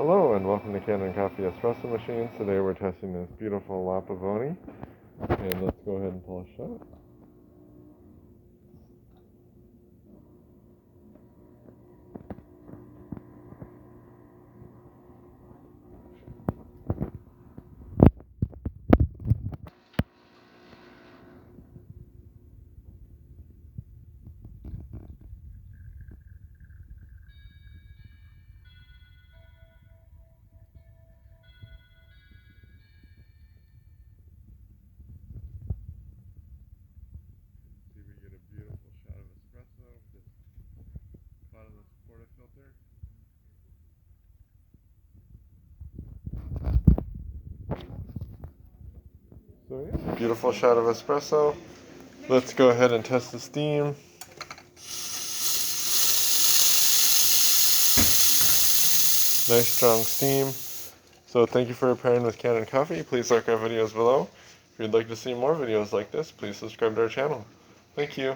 Hello and welcome to Canon Coffee Espresso Machines. Today we're testing this beautiful La Pavoni, and let's go ahead and pull a shot. See, we get a beautiful shot of espresso, just caught in this portafilter. So yeah, beautiful shot of espresso. Let's go ahead and test the steam. Nice strong steam. So thank you for pairing with Canon Coffee. Please like our videos below. If you'd like to see more videos like this, please subscribe to our channel. Thank you.